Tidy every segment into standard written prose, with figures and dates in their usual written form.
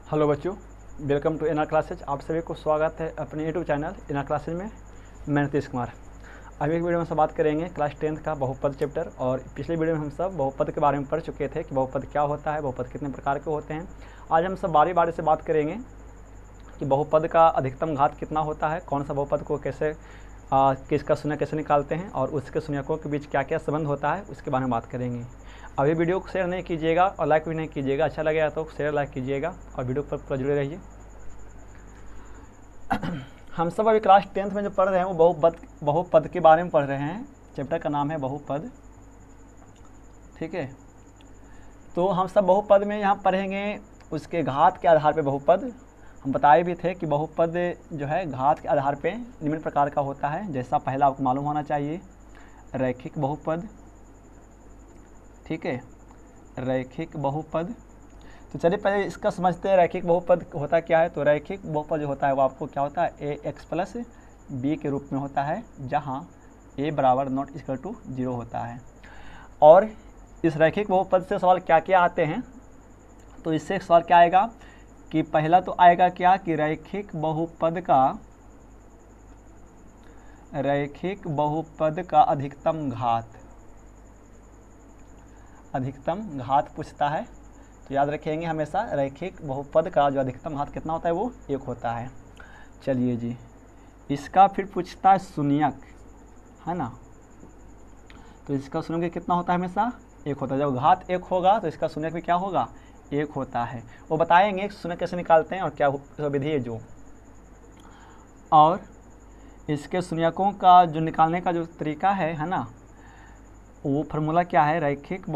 Hello बच्चों, welcome to NR classes. आप सभी को स्वागत है अपने यूट्यूब चैनल एनआर क्लासेज में। मैं नीतीश कुमार। अभी एक वीडियो में हम सब बात करेंगे क्लास 10th का बहुपद चैप्टर। और पिछले वीडियो में हम सब बहुपद के बारे में पढ़ चुके थे कि बहुपद क्या होता है, बहुपद कितने प्रकार के होते हैं। आज हम सब बारी बारी से बात करेंगे कि बहुपद का अधिकतम घात कितना होता है, कौन सा बहुपद को कैसे किसका शून्य कैसे निकालते हैं और उसके शून्यकों के बीच क्या क्या संबंध होता है, उसके बारे में बात करेंगे। अभी वीडियो को शेयर नहीं कीजिएगा और लाइक भी नहीं कीजिएगा। अच्छा लगेगा तो शेयर लाइक कीजिएगा और वीडियो पर पूरा जुड़े रहिए। हम सब अभी क्लास 10th में जो पढ़ रहे हैं वो बहुपद के बारे में पढ़ रहे हैं। चैप्टर का नाम है बहुपद, ठीक है। तो हम सब बहुपद में यहाँ पढ़ेंगे उसके घात के आधार पे बहुपद। हम बताए भी थे कि बहुपद जो है घात के आधार पे निम्न प्रकार का होता है। जैसा पहला आपको मालूम होना चाहिए, रैखिक बहुपद, ठीक है, रैखिक बहुपद। तो चलिए पहले इसका समझते हैं रैखिक बहुपद होता क्या है। तो रैखिक बहुपद जो होता है वो आपको क्या होता है, ए एक्स प्लस बी के रूप में होता है, जहाँ ए बराबर नॉट इक्वल टू 0 होता है। और इस रैखिक बहुपद से सवाल क्या क्या आते हैं, तो इससे एक सवाल क्या आएगा कि पहला तो आएगा क्या कि रैखिक बहुपद का अधिकतम घात पूछता है। तो याद रखेंगे हमेशा रैखिक बहुपद का जो अधिकतम घात कितना होता है वो 1 होता है। चलिए जी, इसका फिर पूछता है शून्यक, है ना। तो इसका शून्यक कितना होता है, हमेशा 1 होता है। जब घात 1 होगा तो इसका शून्यक भी क्या होगा, 1 होता है। वो बताएंगे शून्यक कैसे निकालते हैं और क्या विधि है जो। और इसके शून्यकों का जो निकालने का जो तरीका है ना, वो फार्मूला क्या है, रैखिक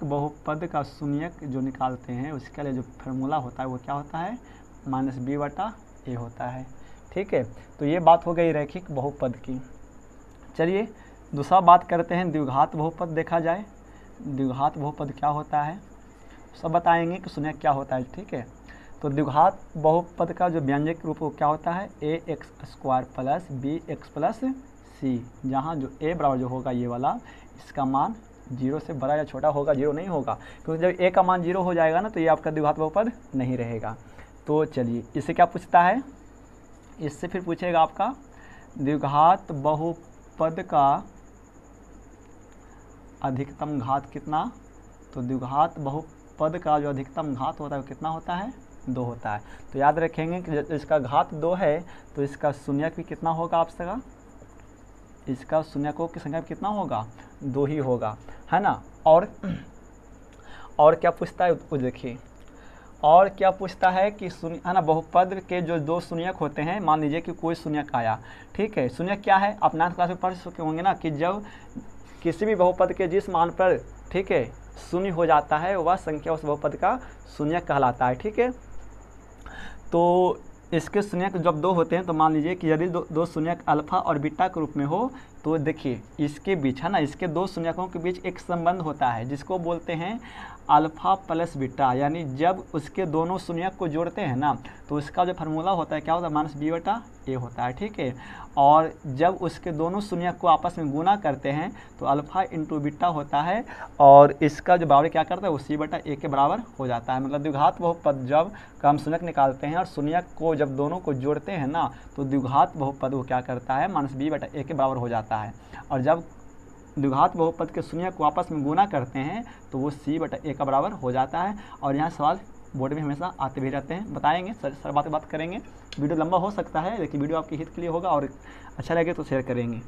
बहुपद का शून्यक जो निकालते हैं उसके लिए जो फार्मूला होता है वो क्या होता है, -b/a होता है, ठीक है। तो ये बात हो गई रैखिक बहुपद की। चलिए दूसरा बात करते हैं, द्विघात बहुपद देखा जाए। द्विघात बहुपद क्या होता है सब बताएंगे कि शून्यक क्या होता है, ठीक है। तो द्विघात बहुपद का जो व्यंजक रूप वो क्या होता है, ax² plus bx plus c, जहाँ जो a बराबर जो होगा ये वाला, इसका मान 0 से बड़ा या छोटा होगा, 0 नहीं होगा, क्योंकि जब a का मान 0 हो जाएगा ना तो ये आपका द्विघात बहुपद नहीं रहेगा। तो चलिए इससे क्या पूछता है, इससे फिर पूछेगा आपका द्विघात बहुपद का अधिकतम घात कितना। तो द्विघात बहुपद का जो अधिकतम घात होता है वो कितना होता है, 2 होता है। तो याद रखेंगे कि इसका घात 2 है तो इसका शून्यक भी कितना होगा आपका, इसका शून्यकों की संख्या कितना होगा, 2 ही होगा, है ना। और क्या पूछता है वो देखिए, और क्या पूछता है कि शून्य, है ना, बहुपद के जो 2 शून्यक होते हैं। मान लीजिए कि कोई शून्यक आया, ठीक है। शून्यक क्या है, आप 9th क्लास में पढ़ चुके होंगे ना कि जब किसी भी बहुपद के जिस मान पर, ठीक है, शून्य हो जाता है वह संख्या उस बहुपद का शून्यक कहलाता है, ठीक है। तो इसके शून्यक जब 2 होते हैं तो मान लीजिए कि यदि दो शून्यक अल्फा और बीटा के रूप में हो तो देखिए इसके बीच, है ना, इसके 2 शून्यकों के बीच एक संबंध होता है जिसको बोलते हैं अल्फा प्लस बीटा। यानी जब उसके दोनों शून्यक को जोड़ते हैं ना तो उसका जो फार्मूला होता है क्या होता है, -b/a होता है, ठीक है। और जब उसके दोनों शून्यक को आपस में गुना करते हैं तो अल्फा इंटू बीटा होता है और इसका जो बराबर क्या करता है वो c/a के बराबर हो जाता है। मतलब द्विघात बहुपद जब हम शून्यक निकालते हैं और शून्यक को जब दोनों को जोड़ते हैं ना तो द्विघात बहुपद वो क्या करता है, -b/a के बराबर हो जाता है। और जब द्विघात बहुपद के शून्यक को आपस में गुना करते हैं तो वो c/a का बराबर हो जाता है। और यहाँ सवाल बोर्ड में हमेशा आते भी रहते हैं, बताएंगे सर बात करेंगे। वीडियो लंबा हो सकता है लेकिन वीडियो आपके हित के लिए होगा और अच्छा लगे तो शेयर करेंगे।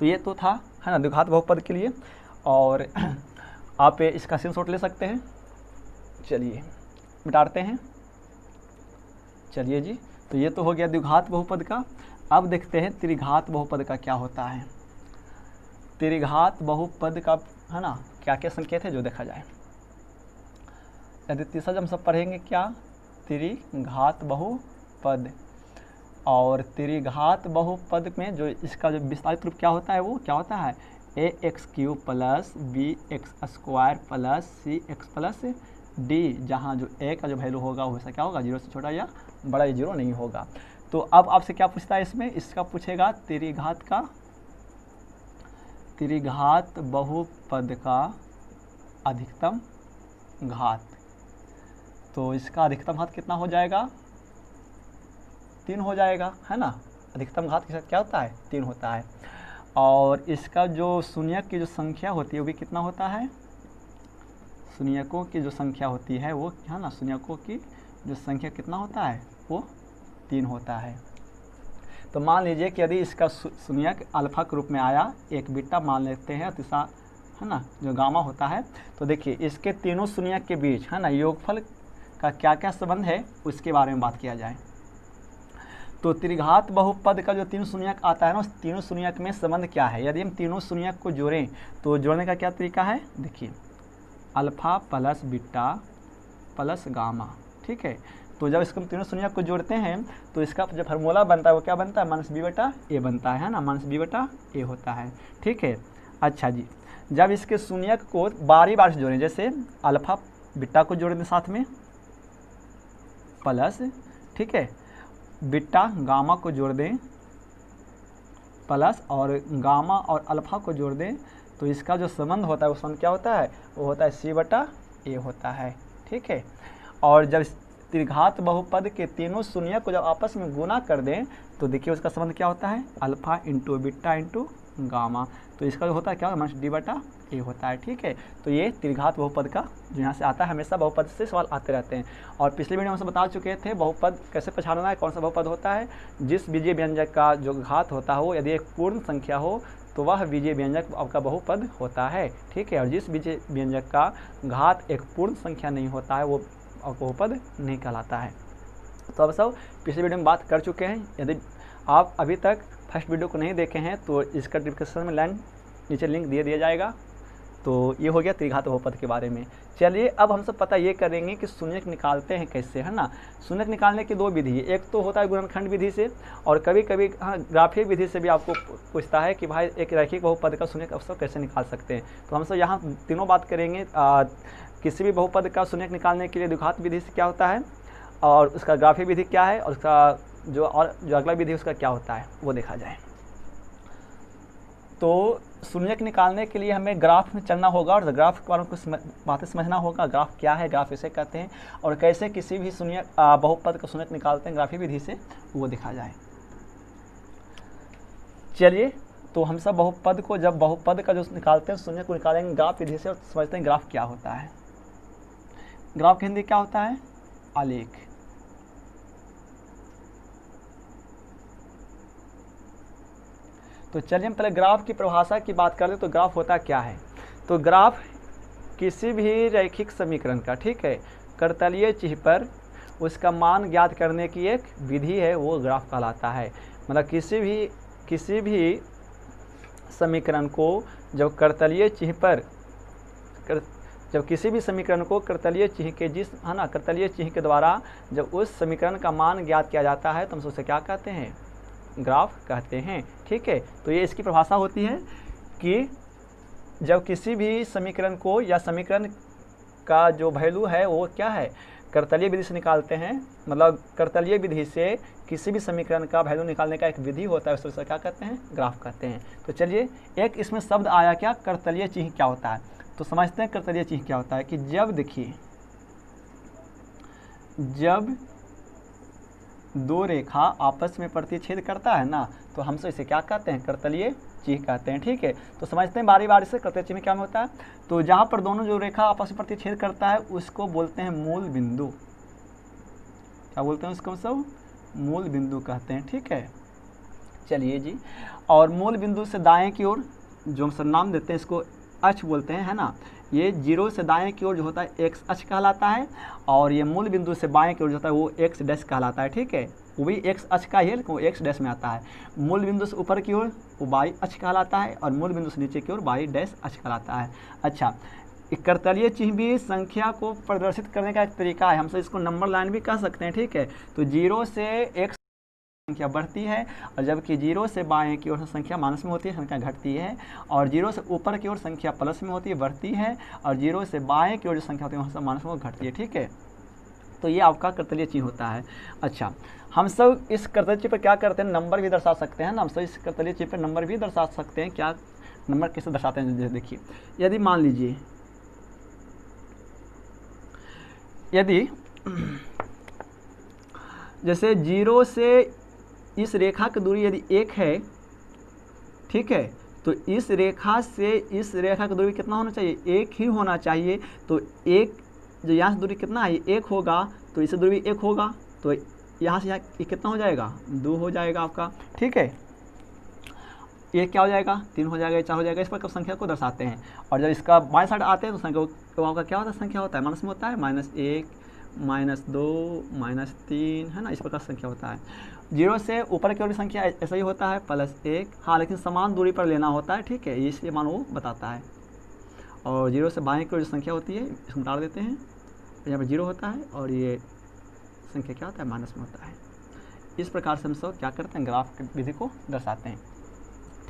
तो ये तो था, है ना, द्विघात बहुपद के लिए। और आप इसका स्क्रीनशॉट ले सकते हैं। चलिए मिटाते हैं। चलिए जी, तो ये तो हो गया द्विघात बहुपद का। अब देखते हैं त्रिघात बहुपद का क्या होता है। त्रिघात बहुपद का, है ना, क्या क्या संकेत है जो देखा जाए। यदि तीसरा हम सब पढ़ेंगे क्या, त्रिघात बहुपद। और त्रिघात बहुपद में जो इसका जो विस्तारित रूप क्या होता है वो क्या होता है, ax³ plus bx² plus cx plus d, जहाँ जो a का जो वैल्यू होगा वो क्या होगा, 0 से छोटा या बड़ा, 0 नहीं होगा। तो अब आपसे क्या पूछता है इसमें, इसका पूछेगा त्रिघात का त्रिघात बहुपद का अधिकतम घात, तो इसका अधिकतम घात कितना हो जाएगा? 3 हो जाएगा, है ना। अधिकतम घात के साथ क्या होता है? 3 होता है। और इसका जो शून्यक की जो संख्या होती है वो भी कितना होता है? शून्यकों की जो संख्या होती है वो, है ना, शून्यकों की जो संख्या कितना होता है? वो 3 होता है। तो मान लीजिए कि यदि इसका शून्यक अल्फा के रूप में आया, एक बीटा मान लेते हैं, तीसरा, है ना, जो गामा होता है, तो देखिए इसके तीनों शून्यक के बीच, है ना, योगफल का क्या क्या संबंध है उसके बारे में बात किया जाए। तो त्रिघात बहुपद का जो 3 शून्यक आता है ना, उस तीनों शून्यक में संबंध क्या है? यदि हम तीनों शून्यक को जोड़ें तो जोड़ने का क्या तरीका है? देखिए, alpha plus beta plus gamma, ठीक है। तो जब इसको हम तीनों शून्यक को जोड़ते हैं तो इसका जो फार्मूला बनता है वो क्या बनता है? -b/a बनता है ना, -b/a होता है, ठीक है। अच्छा जी, जब इसके शून्यक को बारी बार से जोड़ें, जैसे अल्फा बीटा को जोड़ दें साथ में प्लस, ठीक है, बीटा गामा को जोड़ दें प्लस, और गामा और अल्फा को जोड़ दें, तो इसका जो संबंध होता है वो संबंध क्या होता है? वो होता है c/a होता है, ठीक है। और जब त्रिघात बहुपद के तीनों शून्यक को जब आपस में गुना कर दें तो देखिए उसका संबंध क्या होता है? Alpha into beta into gamma, तो इसका जो होता है क्या होता है? d/a होता है, ठीक है। तो ये त्रिघात बहुपद का जो यहाँ से आता है, हमेशा बहुपद से सवाल आते रहते हैं। और पिछले वीडियो में हम बता चुके थे बहुपद कैसे पहचानना है, कौन सा बहुपद होता है। जिस बीजीय व्यंजक का जो घात होता हो, यदि एक पूर्ण संख्या हो तो वह बीजीय व्यंजक आपका बहुपद होता है, ठीक है। और जिस बीजीय व्यंजक का घात एक पूर्ण संख्या नहीं होता है वो बहुपद नहीं कहलाता है। तो अब सब पिछले वीडियो में बात कर चुके हैं। यदि आप अभी तक फर्स्ट वीडियो को नहीं देखे हैं तो इसका डिस्क्रिप्शन में नीचे लिंक दिया जाएगा। तो ये हो गया त्रिघात बहुपद के बारे में। चलिए अब हम सब पता ये करेंगे कि शून्यक निकालते हैं कैसे, है ना। शून्यक निकालने की 2 विधि है, एक तो होता है गुणनखंड विधि से, और कभी कभी ग्राफीय विधि से भी आपको पूछता है कि भाई एक रैखिक बहुपद का शून्यक अवसर कैसे निकाल सकते हैं। तो हम सब यहाँ तीनों बात करेंगे। किसी भी बहुपद का शून्यक निकालने के लिए द्विघात विधि से क्या होता है, और उसका ग्राफीय विधि क्या है, और उसका जो अगला विधि उसका क्या होता है वो देखा जाए। तो शून्यक निकालने के लिए हमें ग्राफ में चलना होगा और ग्राफ के बारे में कुछ बातें समझना होगा। ग्राफ क्या है, ग्राफ इसे कहते हैं, और कैसे किसी भी शून्यक बहुपद का शून्यक निकालते हैं ग्राफीय विधि से, वो देखा जाए। चलिए, तो हम सब बहुपद को, जब बहुपद का जो निकालते हैं शून्यक को निकालेंगे ग्राफ विधि से, और समझते हैं ग्राफ क्या होता है। ग्राफ की हिंदी क्या होता है? आलेख। तो चलिए हम पहले ग्राफ की परिभाषा की बात करते हैं। तो ग्राफ होता क्या है? तो ग्राफ किसी भी रैखिक समीकरण का, ठीक है, करतलीय चिह्न पर उसका मान ज्ञात करने की एक विधि है, वो ग्राफ कहलाता है। मतलब किसी भी समीकरण को जब करतलीय चिह्न पर जब किसी भी समीकरण को करतलीय चिह्न के करतलीय चिह्न के द्वारा जब उस समीकरण का मान ज्ञात किया जाता है तो हम उसे क्या कहते हैं? ग्राफ कहते हैं, ठीक है। तो ये इसकी परिभाषा होती है कि जब किसी भी समीकरण को, या समीकरण का जो वैल्यू है वो क्या है, करतलीय विधि से निकालते हैं। मतलब करतलीय विधि से किसी भी समीकरण का वैल्यू निकालने का एक विधि होता है, उसे क्या कहते हैं? ग्राफ कहते हैं। तो चलिए, एक इसमें शब्द आया क्या, करतलीय चिह्न क्या होता है। तो समझते हैं करतलीय चिह्न क्या होता है। कि जब देखिए, जब 2 रेखा आपस में प्रतिच्छेद करता है ना, तो हम सब इसे क्या कहते हैं? करतलीय चिह्न कहते हैं, ठीक है। तो समझते हैं बारी बारी से करतलीय चिह्न क्या होता है। तो जहाँ पर दोनों जो रेखा आपस में प्रतिच्छेद करता है उसको बोलते हैं मूल बिंदु। क्या बोलते हैं उसको? हम सब मूल बिंदु कहते हैं, ठीक है। चलिए जी, और मूल बिंदु से दाएं की ओर जो हम सब नाम देते हैं इसको अक्ष बोलते हैं, है ना। ये 0 से दाएं की ओर जो होता है एक्स अक्ष कहलाता है, और ये मूल बिंदु से बाएं की ओर जो होता है वो एक्स डैश कहलाता है, ठीक है। वो भी एक्स अक्ष का ही है, लेकिन वो एक्स डैश में आता है। मूल बिंदु से ऊपर की ओर वो वाई अक्ष कहलाता है, और मूल बिंदु से नीचे की ओर वाई डैश अक्ष कहलाता है। अच्छा, करतलीय चिह्न भी संख्या को प्रदर्शित करने का एक तरीका है, हम सब इसको नंबर लाइन भी कह सकते हैं, ठीक है। तो 0 से एक्स संख्या बढ़ती है, और जबकि 0 से बाएं की ओर संख्या माइनस में होती है, संख्या घटती है। और 0 से ऊपर की ओर संख्या प्लस में होती है, बढ़ती है। और 0 से बाएं की ओर जो संख्या होती है वहाँ माइनस में घटती है, ठीक है। तो ये आपका करतलीय चिह्न होता है। अच्छा, हम सब इस करतलीय चिह्न पर क्या करते हैं? नंबर भी दर्शा सकते हैं ना। हम सब इस करतलीय चिह्न पर नंबर भी दर्शा सकते हैं। क्या नंबर कैसे दर्शाते हैं जैसे देखिए, यदि मान लीजिए यदि जैसे 0 से इस रेखा की दूरी यदि 1 है, ठीक है, तो इस रेखा से इस रेखा की दूरी कितना होना चाहिए, 1 ही होना चाहिए। तो 1 जो यहाँ से दूरी कितना है, 1 होगा, तो इससे दूरी 1 होगा, तो यहाँ से यहाँ कितना हो जाएगा, 2 हो जाएगा आपका, ठीक है। ये क्या हो जाएगा, 3 हो जाएगा, 4 हो जाएगा, इस प्रकार संख्या को दर्शाते हैं। और जब इसका बाएं साइड आते हैं तो संख्या तो आपका क्या होता है, संख्या होता है माइनस में होता है, -1 -2 -3, है ना, इस प्रकार संख्या होता है। 0 से ऊपर की ओर संख्या ऐसा ही होता है +1, हाँ, लेकिन समान दूरी पर लेना होता है, ठीक है, इसलिए मान वो बताता है। और 0 से बाएं की ओर जो संख्या होती है इसको डाल देते हैं, यहाँ पर 0 होता है और ये संख्या क्या होता है, माइनस में होता है। इस प्रकार से हम सब क्या करते हैं, ग्राफ की विधि को दर्शाते हैं,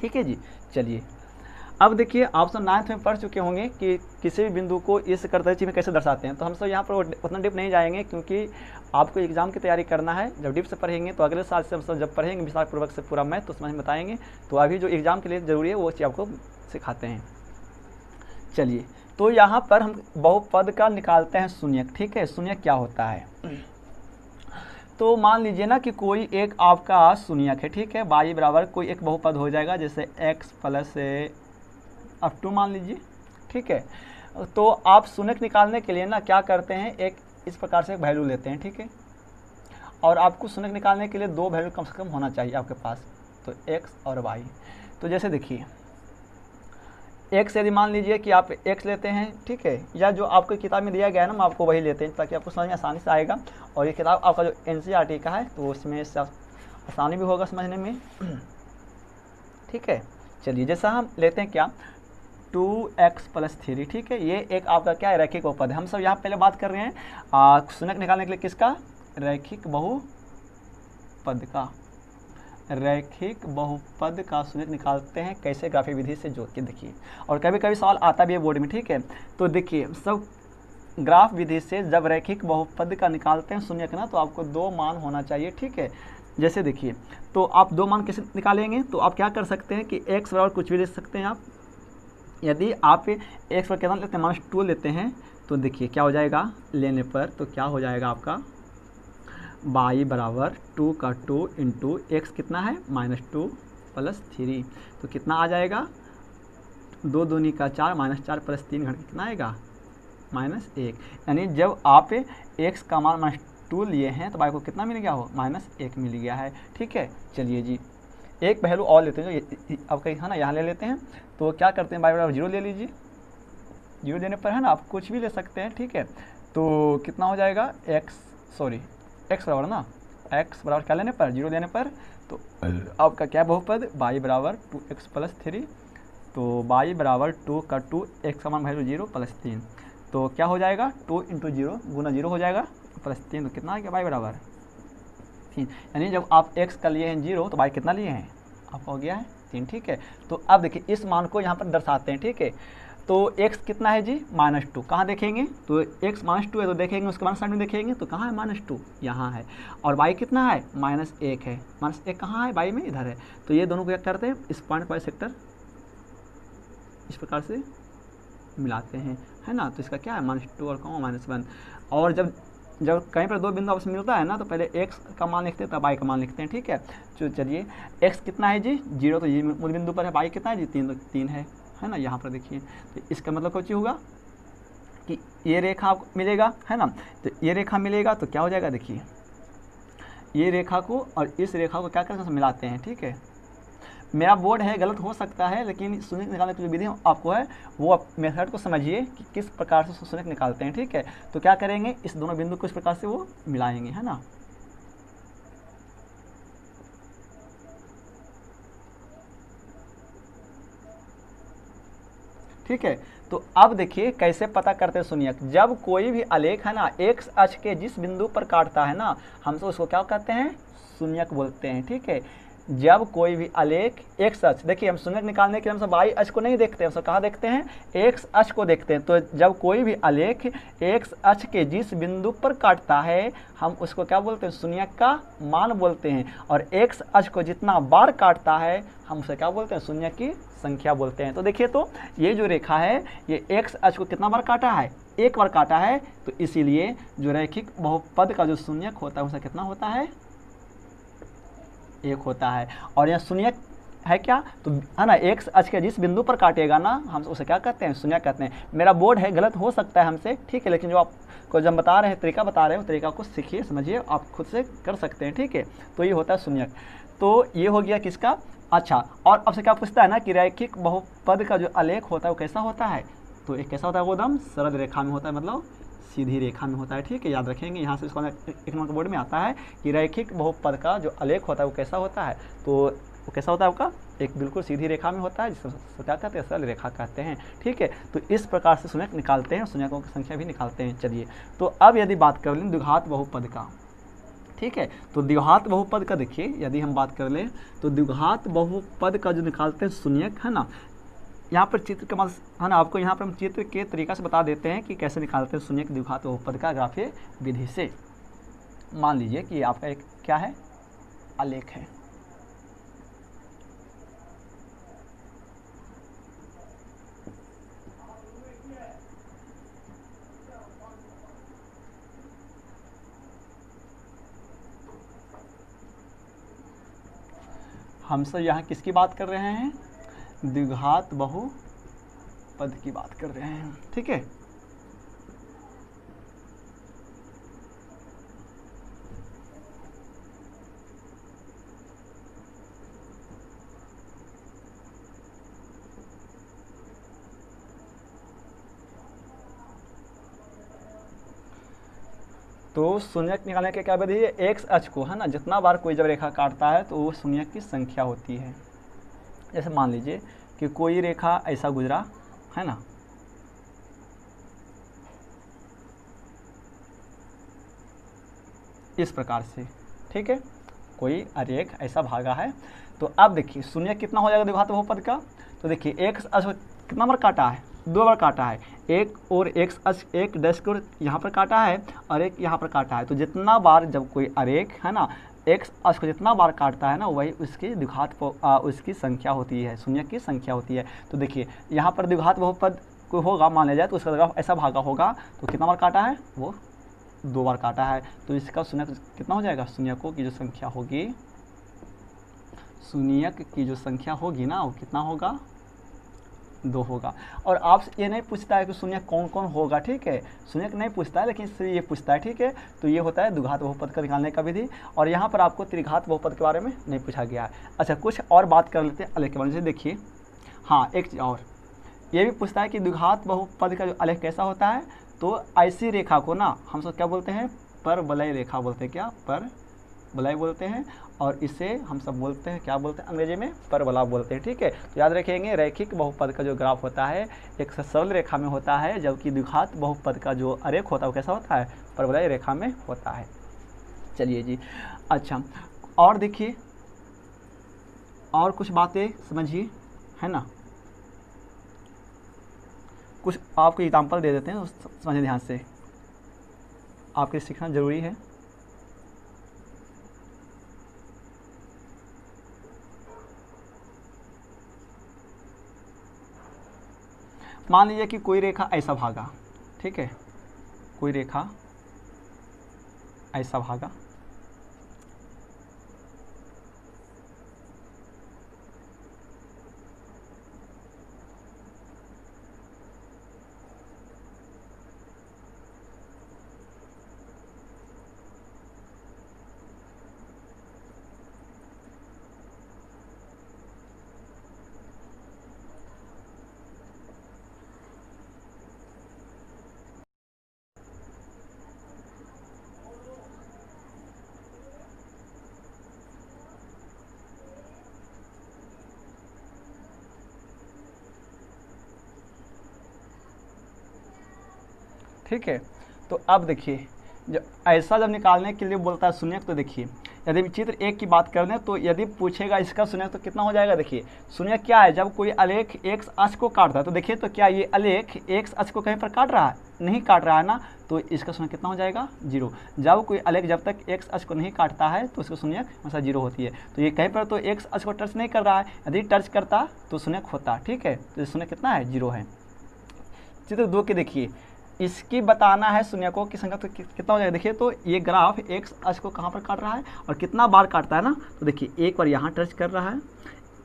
ठीक है जी। चलिए अब देखिए, आप सब 9th में पढ़ चुके होंगे कि किसी भी बिंदु को इस कर्तव्य में कैसे दर्शाते हैं। तो हम सब यहाँ पर उतना डीप नहीं जाएंगे, क्योंकि आपको एग्जाम की तैयारी करना है। जब डीप से पढ़ेंगे तो अगले साल से हम सब जब पढ़ेंगे विस्तार पूर्वक से पूरा मैथ, तो समझ में बताएंगे। तो अभी जो एग्जाम के लिए ज़रूरी है वो चीज़ आपको सिखाते हैं। चलिए, तो यहाँ पर हम बहुपद का निकालते हैं शून्यक, ठीक है। शून्यक क्या होता है, तो मान लीजिए ना कि कोई एक आपका शून्यक है, ठीक है, y बराबर कोई एक बहुपद हो जाएगा, जैसे x + अब 2 मान लीजिए, ठीक है। तो आप शून्यक निकालने के लिए ना क्या करते हैं, एक इस प्रकार से एक वैल्यू लेते हैं, ठीक है। और आपको शून्यक निकालने के लिए 2 वैल्यू कम से कम होना चाहिए आपके पास, तो x और y। तो जैसे देखिए, x यदि मान लीजिए कि आप x लेते हैं, ठीक है, या जो आपको किताब में दिया गया है ना, हम आपको वही लेते हैं ताकि आपको समझ में आसानी से आएगा। और ये किताब आपका जो NCERT का है, तो उसमें आसानी भी होगा समझने में, ठीक है। चलिए, जैसा हम लेते हैं क्या, 2x + 3, ठीक है, ये एक आपका क्या है, रैखिक बहुपद है। हम सब यहाँ पहले बात कर रहे हैं शून्यक निकालने के लिए किसका, रैखिक बहुपद का। रैखिक बहुपद का शून्यक निकालते हैं कैसे, ग्राफिक विधि से जोड़ के देखिए। और कभी कभी सवाल आता भी है बोर्ड में, ठीक है। तो देखिए, सब ग्राफ विधि से जब रैखिक बहुपद का निकालते हैं शून्यक ना, तो आपको 2 मान होना चाहिए, ठीक है। जैसे देखिए, तो आप 2 मान कैसे निकालेंगे, तो आप क्या कर सकते हैं कि x बराबर कुछ भी ले सकते हैं आप। यदि आप x पर कितना लेते हैं, -2 लेते हैं, तो देखिए क्या हो जाएगा लेने पर, तो क्या हो जाएगा आपका y बराबर 2 का 2 इंटू x कितना है, -2 + 3, तो कितना आ जाएगा, 2 दूनी का 4, -4 + 3 घट कितना आएगा, -1। यानी जब आप x का मान -2 लिए हैं तो y को कितना मिल गया हो, -1 मिल गया है, ठीक है। चलिए जी, एक पहलू और लेते हैं जो अब कहीं है ना, यहाँ ले लेते हैं। तो क्या करते हैं, y बराबर 0 ले लीजिए, 0 देने पर है ना आप कुछ भी ले सकते हैं, ठीक है। तो कितना हो जाएगा, x बराबर ना, x बराबर क्या लेने पर, 0 लेने पर, तो आपका क्या बहुपद, y बराबर 2x + 3, तो y बराबर 2 का 2, x का मान वैल्यू 0 + 3, तो क्या हो जाएगा, 2 × 0 गुना 0 हो जाएगा +3, तो कितना आ गया, y बराबर 3। यानी जब आप x का लिए हैं 0, तो y कितना लिए हैं, आपका हो गया है 3, ठीक है। तो अब देखिए, इस मान को यहाँ पर दर्शाते हैं, ठीक है। तो x कितना है जी, -2, कहाँ देखेंगे, तो x -2 है तो देखेंगे, उसके बाद साइड में देखेंगे तो कहाँ है, -2 यहाँ है। और y कितना है, -1 है, -1 कहाँ है, y में इधर है। तो ये दोनों को क्या करते हैं, इस पॉइंट पर सेक्टर इस प्रकार से मिलाते हैं, है ना। तो इसका क्या है, -2 और -1। और जब कहीं पर 2 बिंदु आपस में मिलता है ना, तो पहले x का मान लिखते हैं तब y का मान लिखते हैं, ठीक है। तो चलिए, x कितना है जी, 0, तो ये मूल बिंदु पर है। y कितना है जी, 3, तो 3 है ना, यहाँ पर देखिए। तो इसका मतलब कुछ होगा कि ये रेखा आपको मिलेगा, है ना। तो ये रेखा मिलेगा तो क्या हो जाएगा, देखिए ये रेखा को और इस रेखा को क्या करते हैं, मिलाते हैं, ठीक है। मेरा बोर्ड है, गलत हो सकता है, लेकिन शून्यक निकालने की जो विधि आपको है वो आप मेथड को समझिए कि किस प्रकार से शून्यक निकालते हैं, ठीक है। तो क्या करेंगे, इस दोनों बिंदु को इस प्रकार से वो मिलाएंगे, है ना। ठीक है। तो अब देखिए कैसे पता करते हैं शून्यक, जब कोई भी आलेख है ना x अक्ष के जिस बिंदु पर काटता है ना, हम तो उसको क्या कहते हैं, शून्यक बोलते हैं, ठीक है। जब कोई भी आलेख x अक्ष, देखिए हम शून्यक निकालने के लिए हम सब y अक्ष को नहीं देखते हैं, हम सब कहाँ देखते हैं, x अक्ष को देखते हैं। तो जब कोई भी आलेख x अक्ष के जिस बिंदु पर काटता है, हम उसको क्या बोलते हैं, शून्यक का मान बोलते हैं। और x अक्ष को जितना बार काटता है, हम उसे क्या बोलते हैं, शून्यक की संख्या बोलते हैं। तो देखिए, तो ये जो रेखा है ये एक्स अक्ष को कितना बार काटा है, एक बार काटा है, तो इसीलिए जो रैखिक बहुपद का जो शून्यक होता है उसका कितना होता है, एक होता है। और यहाँ शून्यक है क्या, तो है ना, एक्स अक्ष के जिस बिंदु पर काटेगा ना हम उसे क्या कहते हैं, शून्यक कहते हैं। मेरा बोर्ड है, गलत हो सकता है हमसे, ठीक है, लेकिन जो आपको जब बता रहे हैं तरीका बता रहे हैं, तरीका को सीखिए, समझिए, आप खुद से कर सकते हैं, ठीक है। तो ये होता है शून्यक। तो ये हो गया किसका, अच्छा। और अब से क्या पूछता है ना कि रैखिक बहुपद का जो आलेख होता है वो कैसा होता है, तो एक कैसा होता है, वो एकदम सरल रेखा में होता है, मतलब सीधी रेखा में होता है, ठीक है, याद रखेंगे। यहाँ से इसको एक नंबर बोर्ड में आता है कि रैखिक बहुपद का जो आलेख होता है वो कैसा होता है, तो वो कैसा होता है आपका, एक बिल्कुल सीधी रेखा में होता है, जिसको क्या कहते हैं, सरल रेखा कहते हैं, ठीक है। तो इस प्रकार से शून्यक निकालते हैं, शून्यकों की संख्या भी निकालते हैं। चलिए, तो अब यदि बात कर लें द्विघात बहुपद का, ठीक है, तो द्विघात बहुपद का देखिए, यदि हम बात कर लें तो द्विघात बहुपद का जो निकालते हैं शून्यक, है ना, यहाँ पर चित्र के है ना, आपको यहाँ पर हम चित्र के तरीका से बता देते हैं कि कैसे निकालते हैं शून्यक द्विघात बहुपद का ग्राफीय विधि से। मान लीजिए कि आपका एक क्या है, आलेख है, हम सब यहाँ किसकी बात कर रहे हैं, द्विघात बहुपद की बात कर रहे हैं, ठीक है। तो शून्यक निकालने के क्या विधि है, एक्स अक्ष को, है ना, जितना बार कोई जब रेखा काटता है तो वो शून्यक की संख्या होती है। जैसे मान लीजिए कि कोई रेखा ऐसा गुजरा, है ना, इस प्रकार से, ठीक है, कोई आरेख ऐसा भागा है। तो अब देखिए शून्यक कितना हो जाएगा द्विघात बहुपद का, तो देखिए एक्स अक्ष कितना बार काटा है, दो बार काटा है, एक और एक्स अक्ष, एक डैश को यहाँ पर काटा है और एक यहाँ पर काटा है। तो जितना बार जब कोई आरेख, है ना, एक्स अक्ष को जितना बार काटता है ना वही उसकी द्विघात उसकी संख्या होती है, शून्यक की संख्या होती है। तो देखिए यहाँ पर द्विघात बहुपद कोई होगा मान लिया जाए, तो उसका ग्राफ ऐसा भागा होगा, तो कितना बार काटा है, वो दो बार काटा है, तो इसका शून्यक कितना हो जाएगा, शून्यकों की जो संख्या होगी, शून्यक की जो संख्या होगी ना वो कितना होगा, दो होगा। और आपसे ये नहीं पूछता है कि शून्यक कौन कौन होगा, ठीक है, शून्यक नहीं पूछता है, लेकिन इससे ये पूछता है, ठीक है। तो ये होता है द्विघात बहुपद का निकालने का विधि, और यहाँ पर आपको त्रिघात बहुपद के बारे में नहीं पूछा गया है। अच्छा, कुछ और बात कर लेते हैं आलेख के बारे में। देखिए, हाँ, एक चीज़ और ये भी पूछता है कि द्विघात बहुपद का जो आलेख कैसा होता है, तो ऐसी रेखा को ना हम सब क्या बोलते हैं, परवलय रेखा बोलते हैं, क्या, परवलय बोलते हैं, और इसे हम सब बोलते हैं, क्या बोलते हैं अंग्रेजी में, परवला बोलते हैं, ठीक है। तो याद रखेंगे रैखिक बहुपद का जो ग्राफ होता है एक सरल रेखा में होता है, जबकि द्विघात बहुपद का जो आरेख होता है वो कैसा होता है, परवलय रेखा में होता है। चलिए जी, अच्छा, और देखिए और कुछ बातें समझिए, है ना, कुछ आपको एग्जाम्पल दे देते हैं, समझिए ध्यान से, आपके सीखना जरूरी है। मान लीजिए कि कोई रेखा ऐसा भागा, ठीक है, कोई रेखा ऐसा भागा, ठीक है। तो अब देखिए जब ऐसा जब निकालने के लिए बोलता है शून्यक, तो देखिए यदि चित्र 1 की बात कर लें तो यदि पूछेगा इसका शून्यक तो कितना हो जाएगा। देखिए शून्यक क्या है, जब कोई आलेख x अक्ष को काटता है तो देखिए तो क्या ये आलेख x अक्ष को कहीं पर काट रहा है, नहीं काट रहा है ना, तो इसका शून्यक कितना हो जाएगा 0। जब कोई आलेख जब तक x अक्ष को नहीं काटता है तो उसका शून्यक हमेशा 0 होती है। तो ये कहीं पर तो x अक्ष को टच नहीं कर रहा है, यदि टच करता तो शून्यक होता, ठीक है। तो शून्यक कितना है 0 है। चित्र 2 के देखिए, इसकी बताना है शून्यकों की संख्या तो कितना हो जाएगा। देखिए तो ये ग्राफ x अक्ष को कहाँ पर काट रहा है और कितना बार काटता है ना, तो देखिए एक बार यहाँ टच कर रहा है,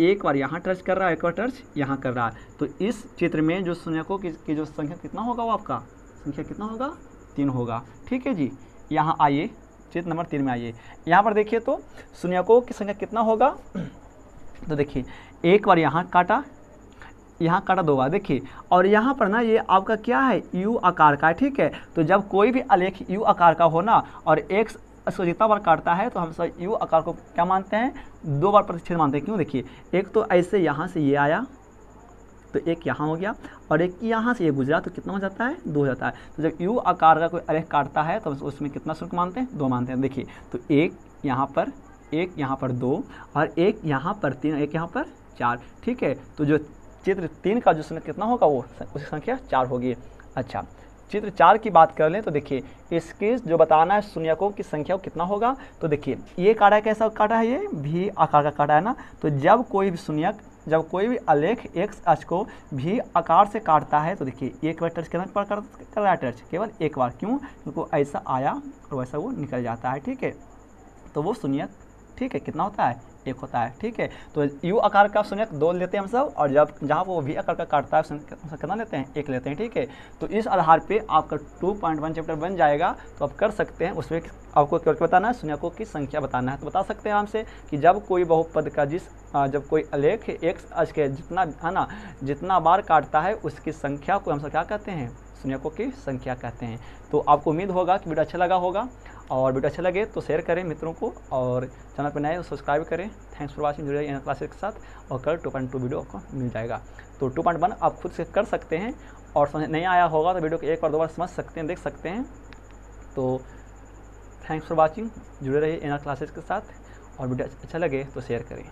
एक बार यहाँ टच कर रहा है, एक बार टच यहाँ कर रहा है। तो इस चित्र में जो शून्यकों की जो संख्या कितना होगा, वो आपका संख्या कितना होगा 3 होगा, ठीक है जी। यहाँ आइए चित्र नंबर 3 में आइए, यहाँ पर देखिए तो शून्यकों की संख्या कितना होगा। तो देखिए एक बार यहाँ काटा, यहाँ काटा 2 बार, देखिए और यहाँ पर ना ये आपका क्या है यू आकार का है, ठीक है। तो जब कोई भी आलेख यू आकार का हो ना और x इसको जितना बार काटता है तो हम सब यू आकार को क्या मानते हैं 2 बार प्रतिच्छेद मानते हैं। क्यों, देखिए एक तो ऐसे यहाँ से ये आया तो एक यहाँ हो गया और एक यहाँ से ये गुजरा तो कितना हो जाता है 2 हो जाता है। तो जब यू आकार का कोई आलेख काटता है तो उसमें कितना शुल्क मानते हैं 2 मानते हैं। देखिए तो एक यहाँ पर 2 और एक यहाँ पर 3, एक यहाँ पर 4, ठीक है। तो जो चित्र 3 का जो शून्य कितना होगा वो उसकी संख्या 4 होगी। अच्छा चित्र 4 की बात कर लें तो देखिए इसके जो बताना है शून्यकों की संख्या वो कितना होगा। तो देखिए ये काटा कैसा काटा है, ये भी आकार का काटा है ना। तो जब कोई भी शून्यक, जब कोई भी आलेख x अक्ष को भी आकार से काटता है तो देखिए एक बार टच करना कर रहा है, टच केवल एक बार, क्यों, क्योंकि ऐसा आया और वैसा वो निकल जाता है, ठीक है। तो वो शून्यक, ठीक है, कितना होता है 1 होता है, ठीक है। तो यू आकार का शून्यक 2 लेते हैं हम सब, और जब जहाँ वो वी आकार का काटता है उसका कितना लेते हैं 1 लेते हैं, ठीक है। तो इस आधार पे आपका 2.1 चैप्टर बन जाएगा। तो आप कर सकते हैं, उसमें आपको क्या बताना है शून्यकों की संख्या बताना है। तो बता सकते हैं आराम से कि जब कोई बहुपद का जब कोई आलेख x अक्ष के जितना है ना जितना बार काटता है उसकी संख्या को हम सब क्या कहते हैं शून्यकों की संख्या कहते हैं। तो आपको उम्मीद होगा कि वीडियो अच्छा लगा होगा, और वीडियो अच्छा लगे तो शेयर करें मित्रों को, और चैनल पर नए हो सब्सक्राइब करें। थैंक्स फॉर वाचिंग, जुड़े रहिए क्लासेस के साथ, और कल 2.2 वीडियो आपको मिल जाएगा। तो 2.1 आप खुद से कर सकते हैं, और समझ नहीं आया होगा तो वीडियो को एक बार 2 बार समझ सकते हैं, देख सकते हैं। तो थैंक्स फॉर वाचिंग, जुड़े रहिए इन क्लासेस के साथ, और वीडियो अच्छा लगे तो शेयर करें।